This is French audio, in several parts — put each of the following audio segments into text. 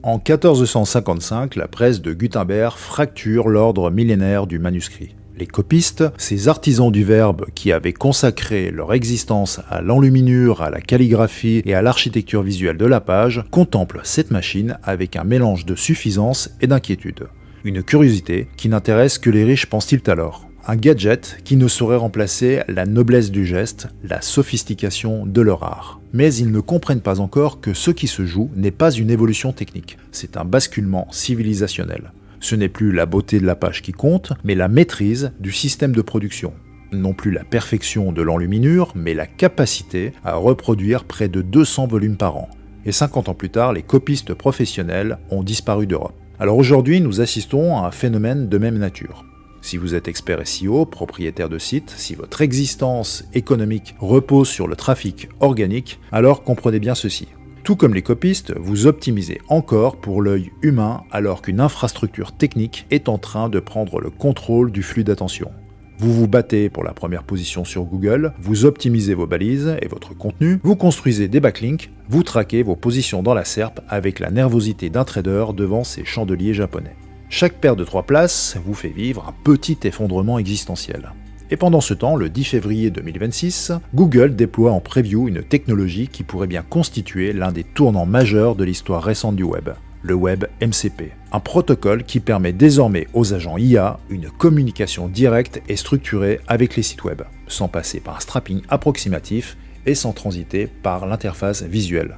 En 1455, la presse de Gutenberg fracture l'ordre millénaire du manuscrit. Les copistes, ces artisans du verbe qui avaient consacré leur existence à l'enluminure, à la calligraphie et à l'architecture visuelle de la page, contemplent cette machine avec un mélange de suffisance et d'inquiétude. Une curiosité qui n'intéresse que les riches, pensent-ils alors. Un gadget qui ne saurait remplacer la noblesse du geste, la sophistication de leur art. Mais ils ne comprennent pas encore que ce qui se joue n'est pas une évolution technique, c'est un basculement civilisationnel. Ce n'est plus la beauté de la page qui compte, mais la maîtrise du système de production. Non plus la perfection de l'enluminure, mais la capacité à reproduire près de 200 volumes par an. Et 50 ans plus tard, les copistes professionnels ont disparu d'Europe. Alors aujourd'hui, nous assistons à un phénomène de même nature. Si vous êtes expert SEO, propriétaire de site, si votre existence économique repose sur le trafic organique, alors comprenez bien ceci. Tout comme les copistes, vous optimisez encore pour l'œil humain alors qu'une infrastructure technique est en train de prendre le contrôle du flux d'attention. Vous vous battez pour la première position sur Google, vous optimisez vos balises et votre contenu, vous construisez des backlinks, vous traquez vos positions dans la SERP avec la nervosité d'un trader devant ses chandeliers japonais. Chaque paire de 3 places vous fait vivre un petit effondrement existentiel. Et pendant ce temps, le 10 février 2026, Google déploie en preview une technologie qui pourrait bien constituer l'un des tournants majeurs de l'histoire récente du web, le Web MCP. Un protocole qui permet désormais aux agents IA une communication directe et structurée avec les sites web, sans passer par un strapping approximatif et sans transiter par l'interface visuelle.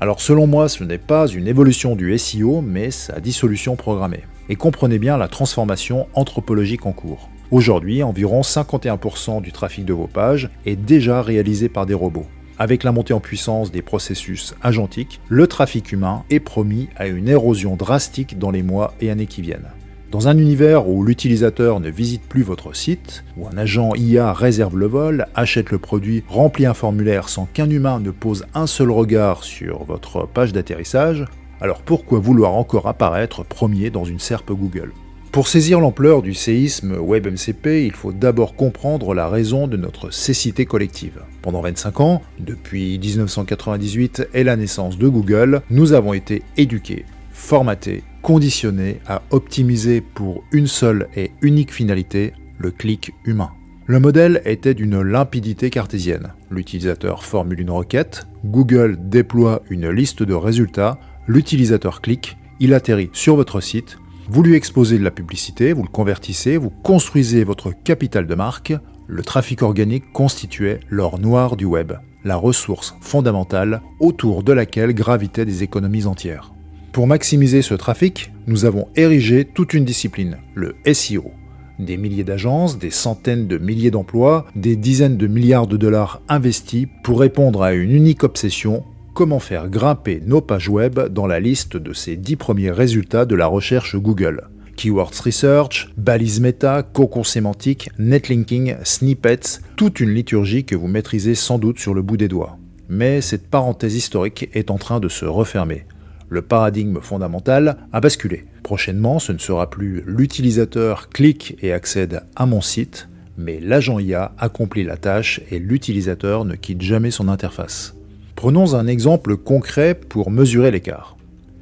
Alors selon moi, ce n'est pas une évolution du SEO, mais sa dissolution programmée. Et comprenez bien la transformation anthropologique en cours. Aujourd'hui, environ 51% du trafic de vos pages est déjà réalisé par des robots. Avec la montée en puissance des processus agentiques, le trafic humain est promis à une érosion drastique dans les mois et années qui viennent. Dans un univers où l'utilisateur ne visite plus votre site, où un agent IA réserve le vol, achète le produit, remplit un formulaire sans qu'un humain ne pose un seul regard sur votre page d'atterrissage, alors pourquoi vouloir encore apparaître premier dans une SERP Google ? Pour saisir l'ampleur du séisme WebMCP, il faut d'abord comprendre la raison de notre cécité collective. Pendant 25 ans, depuis 1998 et la naissance de Google, nous avons été éduqués, formatés, conditionnés à optimiser pour une seule et unique finalité, le clic humain. Le modèle était d'une limpidité cartésienne. L'utilisateur formule une requête, Google déploie une liste de résultats, l'utilisateur clique, il atterrit sur votre site, vous lui exposez de la publicité, vous le convertissez, vous construisez votre capital de marque. Le trafic organique constituait l'or noir du web, la ressource fondamentale autour de laquelle gravitaient des économies entières. Pour maximiser ce trafic, nous avons érigé toute une discipline, le SEO. Des milliers d'agences, des centaines de milliers d'emplois, des dizaines de milliards de dollars investis pour répondre à une unique obsession: comment faire grimper nos pages web dans la liste de ces 10 premiers résultats de la recherche Google. Keywords Research, balises méta, concours sémantique, netlinking, snippets, toute une liturgie que vous maîtrisez sans doute sur le bout des doigts. Mais cette parenthèse historique est en train de se refermer. Le paradigme fondamental a basculé. Prochainement, ce ne sera plus l'utilisateur clique et accède à mon site, mais l'agent IA accomplit la tâche et l'utilisateur ne quitte jamais son interface. Prenons un exemple concret pour mesurer l'écart.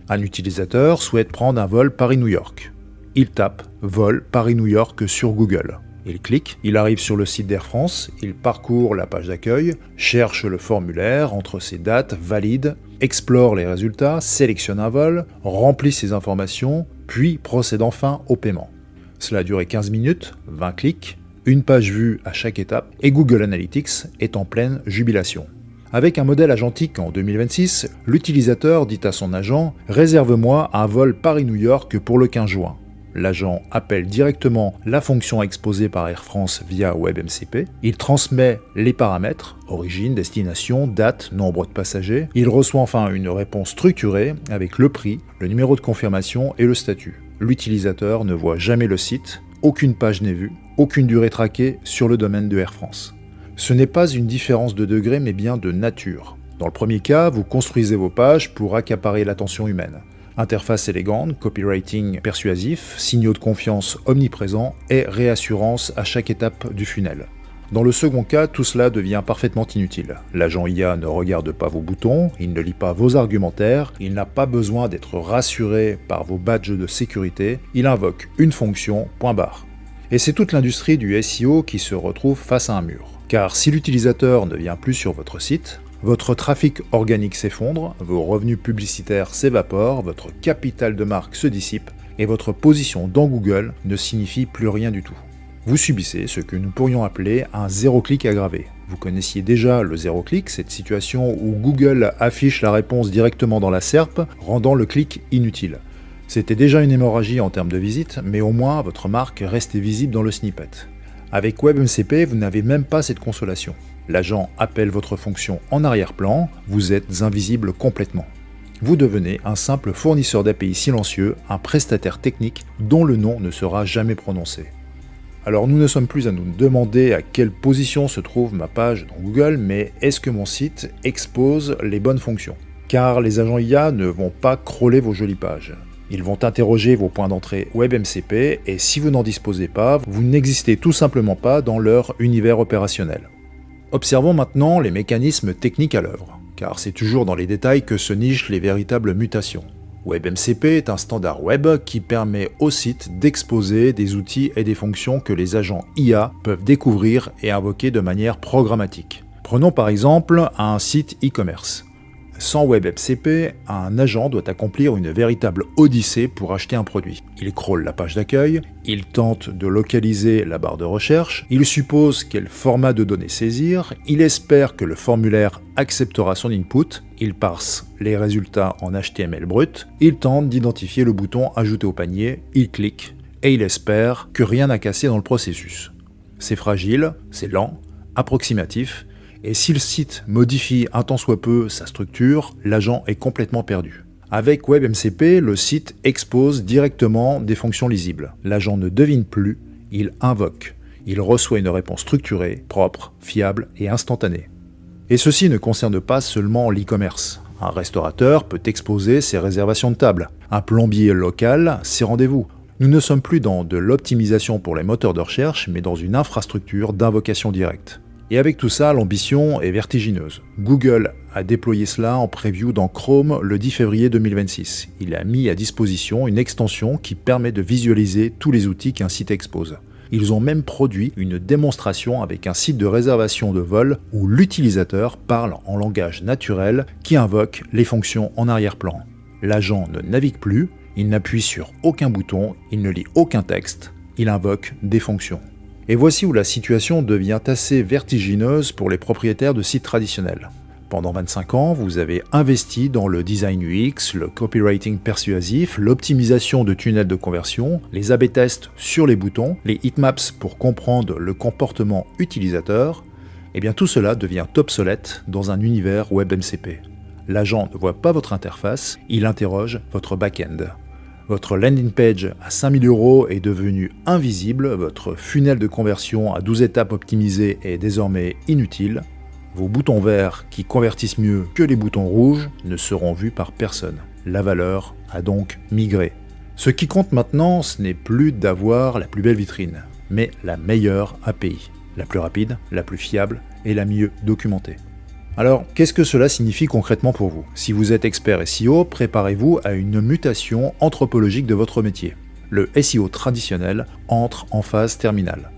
Un utilisateur souhaite prendre un vol Paris-New York. Il tape « vol Paris-New York » sur Google. Il clique, il arrive sur le site d'Air France, il parcourt la page d'accueil, cherche le formulaire entre ses dates, valide, explore les résultats, sélectionne un vol, remplit ses informations, puis procède enfin au paiement. Cela a duré 15 minutes, 20 clics, une page vue à chaque étape, et Google Analytics est en pleine jubilation. Avec un modèle agentique en 2026, l'utilisateur dit à son agent « Réserve-moi un vol Paris-New York pour le 15 juin ». L'agent appelle directement la fonction exposée par Air France via WebMCP. Il transmet les paramètres, origine, destination, date, nombre de passagers. Il reçoit enfin une réponse structurée avec le prix, le numéro de confirmation et le statut. L'utilisateur ne voit jamais le site, aucune page n'est vue, aucune durée traquée sur le domaine de Air France. Ce n'est pas une différence de degré mais bien de nature. Dans le premier cas, vous construisez vos pages pour accaparer l'attention humaine. Interface élégante, copywriting persuasif, signaux de confiance omniprésents et réassurance à chaque étape du funnel. Dans le second cas, tout cela devient parfaitement inutile. L'agent IA ne regarde pas vos boutons, il ne lit pas vos argumentaires, il n'a pas besoin d'être rassuré par vos badges de sécurité, il invoque une fonction, point barre. Et c'est toute l'industrie du SEO qui se retrouve face à un mur. Car si l'utilisateur ne vient plus sur votre site, votre trafic organique s'effondre, vos revenus publicitaires s'évaporent, votre capital de marque se dissipe, et votre position dans Google ne signifie plus rien du tout. Vous subissez ce que nous pourrions appeler un zéro-clic aggravé. Vous connaissiez déjà le zéro-clic, cette situation où Google affiche la réponse directement dans la SERP, rendant le clic inutile. C'était déjà une hémorragie en termes de visite, mais au moins votre marque restait visible dans le snippet. Avec WebMCP, vous n'avez même pas cette consolation. L'agent appelle votre fonction en arrière-plan, vous êtes invisible complètement. Vous devenez un simple fournisseur d'API silencieux, un prestataire technique dont le nom ne sera jamais prononcé. Alors nous ne sommes plus à nous demander à quelle position se trouve ma page dans Google, mais est-ce que mon site expose les bonnes fonctions? Car les agents IA ne vont pas crawler vos jolies pages. Ils vont interroger vos points d'entrée WebMCP et si vous n'en disposez pas, vous n'existez tout simplement pas dans leur univers opérationnel. Observons maintenant les mécanismes techniques à l'œuvre, car c'est toujours dans les détails que se nichent les véritables mutations. WebMCP est un standard web qui permet au site d'exposer des outils et des fonctions que les agents IA peuvent découvrir et invoquer de manière programmatique. Prenons par exemple un site e-commerce. Sans WebMCP, un agent doit accomplir une véritable odyssée pour acheter un produit. Il crawl la page d'accueil, il tente de localiser la barre de recherche, il suppose quel format de données saisir, il espère que le formulaire acceptera son input, il parse les résultats en HTML brut, il tente d'identifier le bouton ajouter au panier, il clique et il espère que rien n'a cassé dans le processus. C'est fragile, c'est lent, approximatif, et si le site modifie un tant soit peu sa structure, l'agent est complètement perdu. Avec WebMCP, le site expose directement des fonctions lisibles. L'agent ne devine plus, il invoque. Il reçoit une réponse structurée, propre, fiable et instantanée. Et ceci ne concerne pas seulement l'e-commerce. Un restaurateur peut exposer ses réservations de table. Un plombier local, ses rendez-vous. Nous ne sommes plus dans de l'optimisation pour les moteurs de recherche, mais dans une infrastructure d'invocation directe. Et avec tout ça, l'ambition est vertigineuse. Google a déployé cela en preview dans Chrome le 10 février 2026. Il a mis à disposition une extension qui permet de visualiser tous les outils qu'un site expose. Ils ont même produit une démonstration avec un site de réservation de vol où l'utilisateur parle en langage naturel qui invoque les fonctions en arrière-plan. L'agent ne navigue plus, il n'appuie sur aucun bouton, il ne lit aucun texte, il invoque des fonctions. Et voici où la situation devient assez vertigineuse pour les propriétaires de sites traditionnels. Pendant 25 ans, vous avez investi dans le design UX, le copywriting persuasif, l'optimisation de tunnels de conversion, les A/B tests sur les boutons, les heatmaps pour comprendre le comportement utilisateur. Et bien tout cela devient obsolète dans un univers WebMCP. L'agent ne voit pas votre interface, il interroge votre back-end. Votre landing page à 5 000 € est devenue invisible, votre funnel de conversion à 12 étapes optimisées est désormais inutile, vos boutons verts qui convertissent mieux que les boutons rouges ne seront vus par personne. La valeur a donc migré. Ce qui compte maintenant, ce n'est plus d'avoir la plus belle vitrine, mais la meilleure API, la plus rapide, la plus fiable et la mieux documentée. Alors, qu'est-ce que cela signifie concrètement pour vous? Si vous êtes expert SEO, préparez-vous à une mutation anthropologique de votre métier. Le SEO traditionnel entre en phase terminale.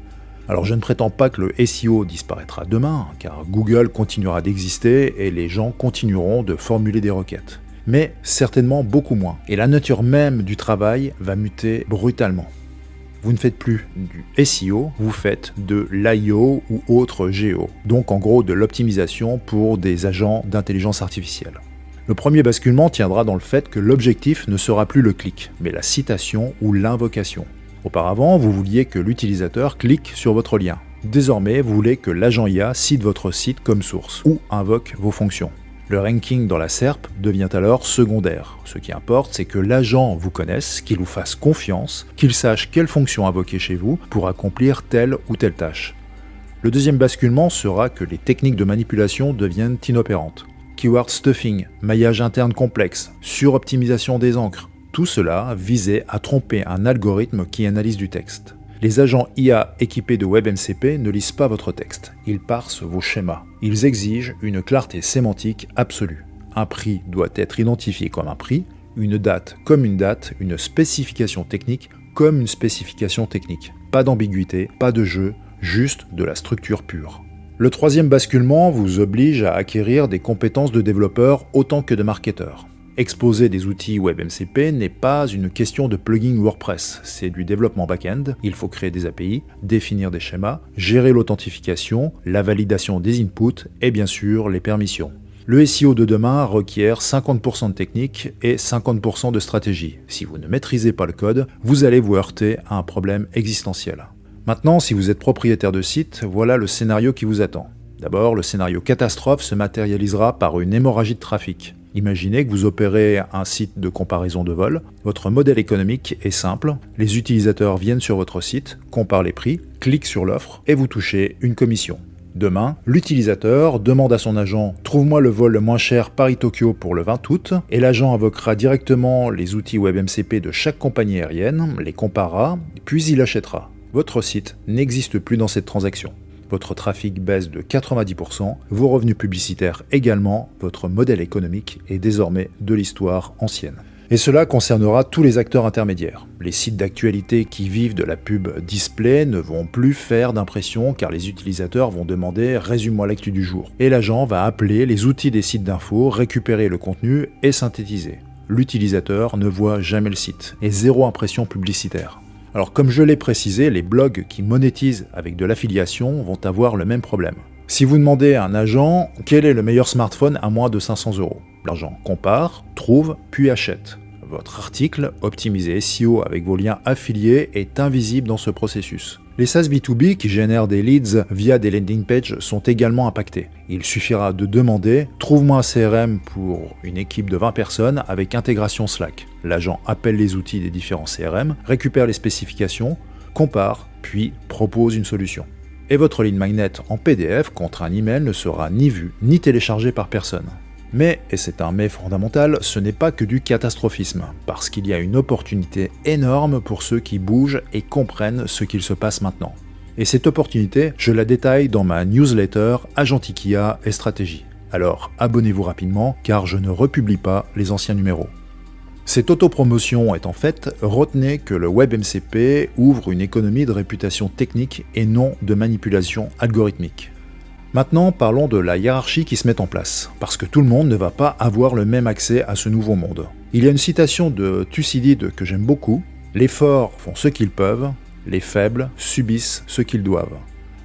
Alors, je ne prétends pas que le SEO disparaîtra demain, car Google continuera d'exister et les gens continueront de formuler des requêtes. Mais certainement beaucoup moins. Et la nature même du travail va muter brutalement. Vous ne faites plus du SEO, vous faites de l'IO ou autre GEO, donc en gros de l'optimisation pour des agents d'intelligence artificielle. Le premier basculement tiendra dans le fait que l'objectif ne sera plus le clic, mais la citation ou l'invocation. Auparavant, vous vouliez que l'utilisateur clique sur votre lien. Désormais, vous voulez que l'agent IA cite votre site comme source ou invoque vos fonctions. Le ranking dans la SERP devient alors secondaire. Ce qui importe, c'est que l'agent vous connaisse, qu'il vous fasse confiance, qu'il sache quelle fonction invoquer chez vous pour accomplir telle ou telle tâche. Le deuxième basculement sera que les techniques de manipulation deviennent inopérantes. Keyword stuffing, maillage interne complexe, suroptimisation des encres, tout cela visait à tromper un algorithme qui analyse du texte. Les agents IA équipés de WebMCP ne lisent pas votre texte, ils parsent vos schémas. Ils exigent une clarté sémantique absolue. Un prix doit être identifié comme un prix, une date comme une date, une spécification technique comme une spécification technique. Pas d'ambiguïté, pas de jeu, juste de la structure pure. Le troisième basculement vous oblige à acquérir des compétences de développeur autant que de marketeur. Exposer des outils WebMCP n'est pas une question de plugin WordPress, c'est du développement back-end, il faut créer des API, définir des schémas, gérer l'authentification, la validation des inputs et bien sûr les permissions. Le SEO de demain requiert 50% de technique et 50% de stratégie. Si vous ne maîtrisez pas le code, vous allez vous heurter à un problème existentiel. Maintenant, si vous êtes propriétaire de site, voilà le scénario qui vous attend. D'abord, le scénario catastrophe se matérialisera par une hémorragie de trafic. Imaginez que vous opérez un site de comparaison de vol. Votre modèle économique est simple. Les utilisateurs viennent sur votre site, comparent les prix, cliquent sur l'offre et vous touchez une commission. Demain, l'utilisateur demande à son agent « Trouve-moi le vol le moins cher Paris-Tokyo pour le 20 août » et l'agent invoquera directement les outils WebMCP de chaque compagnie aérienne, les comparera, puis il achètera. Votre site n'existe plus dans cette transaction. Votre trafic baisse de 90%, vos revenus publicitaires également, votre modèle économique est désormais de l'histoire ancienne. Et cela concernera tous les acteurs intermédiaires. Les sites d'actualité qui vivent de la pub display ne vont plus faire d'impression car les utilisateurs vont demander « résume-moi l'actu du jour ». Et l'agent va appeler les outils des sites d'info, récupérer le contenu et synthétiser. L'utilisateur ne voit jamais le site et zéro impression publicitaire. Alors comme je l'ai précisé, les blogs qui monétisent avec de l'affiliation vont avoir le même problème. Si vous demandez à un agent quel est le meilleur smartphone à moins de 500 €, l'agent compare, trouve, puis achète. Votre article, optimisé SEO avec vos liens affiliés, est invisible dans ce processus. Les SaaS B2B qui génèrent des leads via des landing pages sont également impactés. Il suffira de demander « Trouve-moi un CRM pour une équipe de 20 personnes avec intégration Slack ». L'agent appelle les outils des différents CRM, récupère les spécifications, compare, puis propose une solution. Et votre lead magnet en PDF contre un email ne sera ni vu ni téléchargé par personne. Mais, et c'est un mais fondamental, ce n'est pas que du catastrophisme, parce qu'il y a une opportunité énorme pour ceux qui bougent et comprennent ce qu'il se passe maintenant. Et cette opportunité, je la détaille dans ma newsletter Agentic IA et Stratégie. Alors abonnez-vous rapidement, car je ne republie pas les anciens numéros. Cette autopromotion étant faite, retenez que le WebMCP ouvre une économie de réputation technique et non de manipulation algorithmique. Maintenant, parlons de la hiérarchie qui se met en place, parce que tout le monde ne va pas avoir le même accès à ce nouveau monde. Il y a une citation de Thucydide que j'aime beaucoup, « Les forts font ce qu'ils peuvent, les faibles subissent ce qu'ils doivent ».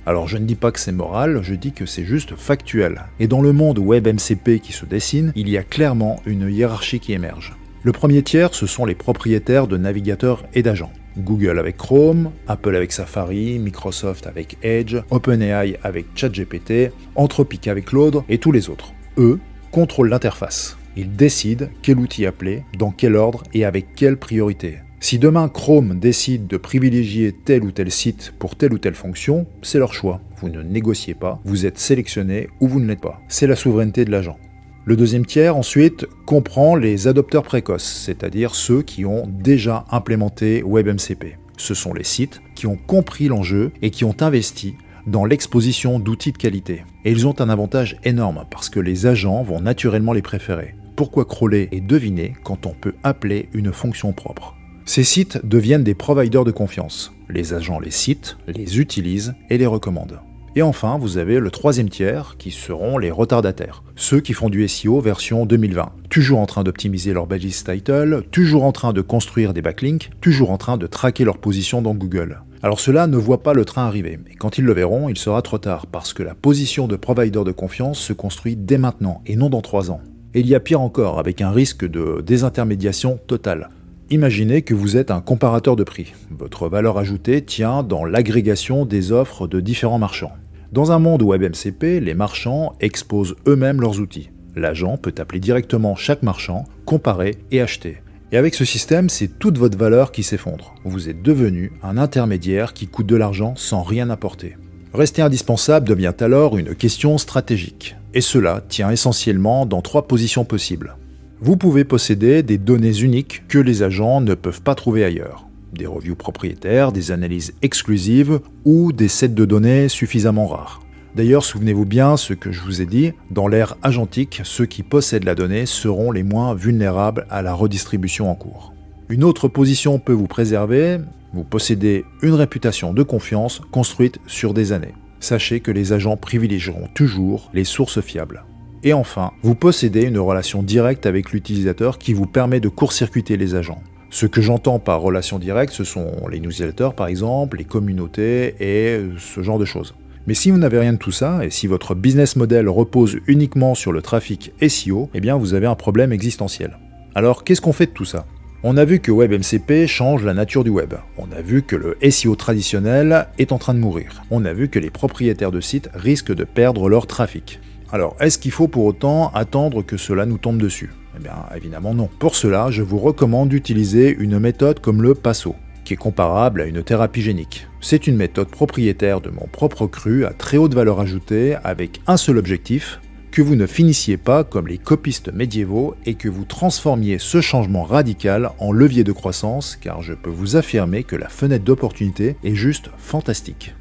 Alors je ne dis pas que c'est moral, je dis que c'est juste factuel. Et dans le monde WebMCP qui se dessine, il y a clairement une hiérarchie qui émerge. Le premier tiers, ce sont les propriétaires de navigateurs et d'agents. Google avec Chrome, Apple avec Safari, Microsoft avec Edge, OpenAI avec ChatGPT, Anthropic avec Claude et tous les autres. Eux contrôlent l'interface. Ils décident quel outil appeler, dans quel ordre et avec quelle priorité. Si demain Chrome décide de privilégier tel ou tel site pour telle ou telle fonction, c'est leur choix. Vous ne négociez pas, vous êtes sélectionné ou vous ne l'êtes pas. C'est la souveraineté de l'agent. Le deuxième tiers, ensuite, comprend les adopteurs précoces, c'est-à-dire ceux qui ont déjà implémenté WebMCP. Ce sont les sites qui ont compris l'enjeu et qui ont investi dans l'exposition d'outils de qualité. Et ils ont un avantage énorme parce que les agents vont naturellement les préférer. Pourquoi crawler et deviner quand on peut appeler une fonction propre ? Ces sites deviennent des providers de confiance. Les agents les citent, les utilisent et les recommandent. Et enfin, vous avez le troisième tiers qui seront les retardataires, ceux qui font du SEO version 2020, toujours en train d'optimiser leur badges title, toujours en train de construire des backlinks, toujours en train de traquer leur position dans Google. Alors ceux-là ne voient pas le train arriver, et quand ils le verront, il sera trop tard, parce que la position de provider de confiance se construit dès maintenant, et non dans 3 ans. Et il y a pire encore, avec un risque de désintermédiation totale. Imaginez que vous êtes un comparateur de prix. Votre valeur ajoutée tient dans l'agrégation des offres de différents marchands. Dans un monde WebMCP, les marchands exposent eux-mêmes leurs outils. L'agent peut appeler directement chaque marchand, comparer et acheter. Et avec ce système, c'est toute votre valeur qui s'effondre. Vous êtes devenu un intermédiaire qui coûte de l'argent sans rien apporter. Rester indispensable devient alors une question stratégique. Et cela tient essentiellement dans 3 positions possibles. Vous pouvez posséder des données uniques que les agents ne peuvent pas trouver ailleurs. des reviews propriétaires, des analyses exclusives ou des sets de données suffisamment rares. D'ailleurs, souvenez-vous bien ce que je vous ai dit, dans l'ère agentique, ceux qui possèdent la donnée seront les moins vulnérables à la redistribution en cours. Une autre position peut vous préserver, vous possédez une réputation de confiance construite sur des années. Sachez que les agents privilégieront toujours les sources fiables. Et enfin, vous possédez une relation directe avec l'utilisateur qui vous permet de court-circuiter les agents. Ce que j'entends par relation directe, ce sont les newsletters par exemple, les communautés et ce genre de choses. Mais si vous n'avez rien de tout ça, et si votre business model repose uniquement sur le trafic SEO, eh bien vous avez un problème existentiel. Alors qu'est-ce qu'on fait de tout ça ? On a vu que WebMCP change la nature du web. On a vu que le SEO traditionnel est en train de mourir. On a vu que les propriétaires de sites risquent de perdre leur trafic. Alors, est-ce qu'il faut pour autant attendre que cela nous tombe dessus ? Eh bien, évidemment non. Pour cela, je vous recommande d'utiliser une méthode comme le PASSO, qui est comparable à une thérapie génique. C'est une méthode propriétaire de mon propre cru à très haute valeur ajoutée avec un seul objectif, que vous ne finissiez pas comme les copistes médiévaux et que vous transformiez ce changement radical en levier de croissance, car je peux vous affirmer que la fenêtre d'opportunité est juste fantastique.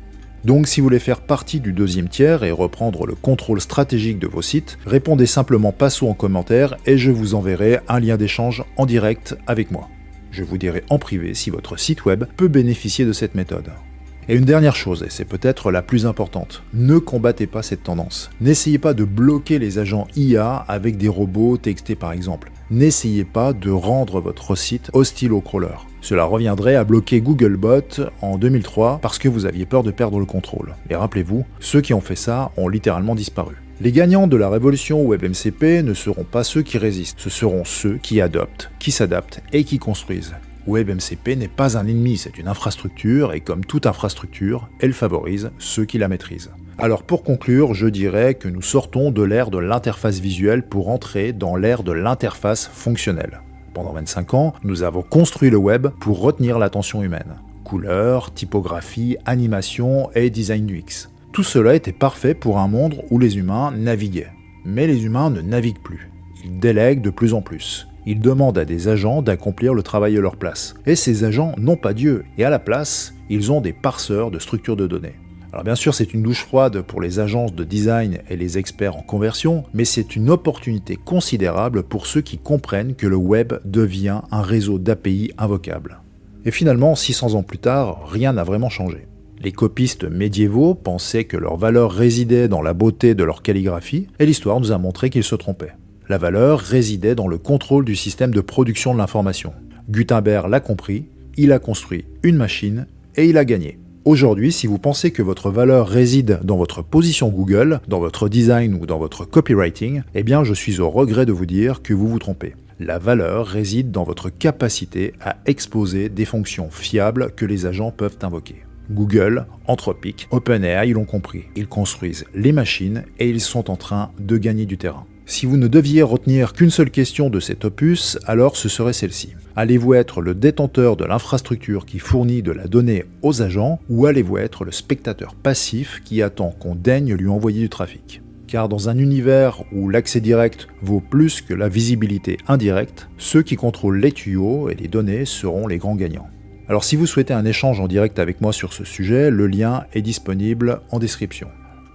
Donc si vous voulez faire partie du deuxième tiers et reprendre le contrôle stratégique de vos sites, répondez simplement PASSO en commentaire et je vous enverrai un lien d'échange en direct avec moi. Je vous dirai en privé si votre site web peut bénéficier de cette méthode. Et une dernière chose, et c'est peut-être la plus importante, ne combattez pas cette tendance. N'essayez pas de bloquer les agents IA avec des robots textés par exemple. N'essayez pas de rendre votre site hostile aux crawlers. Cela reviendrait à bloquer Googlebot en 2003 parce que vous aviez peur de perdre le contrôle. Et rappelez-vous, ceux qui ont fait ça ont littéralement disparu. Les gagnants de la révolution WebMCP ne seront pas ceux qui résistent, ce seront ceux qui adoptent, qui s'adaptent et qui construisent. WebMCP n'est pas un ennemi, c'est une infrastructure et comme toute infrastructure, elle favorise ceux qui la maîtrisent. Alors pour conclure, je dirais que nous sortons de l'ère de l'interface visuelle pour entrer dans l'ère de l'interface fonctionnelle. Pendant 25 ans, nous avons construit le web pour retenir l'attention humaine. Couleurs, typographie, animation et design UX. Tout cela était parfait pour un monde où les humains naviguaient. Mais les humains ne naviguent plus. Ils délèguent de plus en plus. Ils demandent à des agents d'accomplir le travail à leur place. Et ces agents n'ont pas Dieu. Et à la place, ils ont des parseurs de structures de données. Alors bien sûr, c'est une douche froide pour les agences de design et les experts en conversion, mais c'est une opportunité considérable pour ceux qui comprennent que le web devient un réseau d'API invocables. Et finalement, 600 ans plus tard, rien n'a vraiment changé. Les copistes médiévaux pensaient que leur valeur résidait dans la beauté de leur calligraphie, et l'histoire nous a montré qu'ils se trompaient. La valeur résidait dans le contrôle du système de production de l'information. Gutenberg l'a compris, il a construit une machine et il a gagné. Aujourd'hui, si vous pensez que votre valeur réside dans votre position Google, dans votre design ou dans votre copywriting, eh bien je suis au regret de vous dire que vous vous trompez. La valeur réside dans votre capacité à exposer des fonctions fiables que les agents peuvent invoquer. Google, Anthropic, OpenAI l'ont compris. Ils construisent les machines et ils sont en train de gagner du terrain. Si vous ne deviez retenir qu'une seule question de cet opus, alors ce serait celle-ci. Allez-vous être le détenteur de l'infrastructure qui fournit de la donnée aux agents ou allez-vous être le spectateur passif qui attend qu'on daigne lui envoyer du trafic ? Car dans un univers où l'accès direct vaut plus que la visibilité indirecte, ceux qui contrôlent les tuyaux et les données seront les grands gagnants. Alors si vous souhaitez un échange en direct avec moi sur ce sujet, le lien est disponible en description.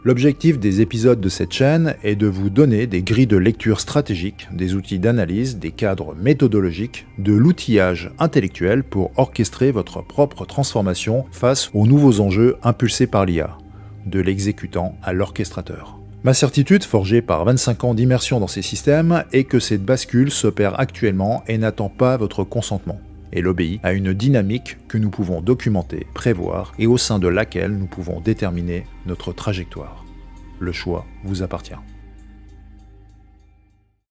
L'objectif des épisodes de cette chaîne est de vous donner des grilles de lecture stratégiques, des outils d'analyse, des cadres méthodologiques, de l'outillage intellectuel pour orchestrer votre propre transformation face aux nouveaux enjeux impulsés par l'IA, de l'exécutant à l'orchestrateur. Ma certitude, forgée par 25 ans d'immersion dans ces systèmes, est que cette bascule s'opère actuellement et n'attend pas votre consentement. Elle obéit à une dynamique que nous pouvons documenter, prévoir et au sein de laquelle nous pouvons déterminer notre trajectoire. Le choix vous appartient.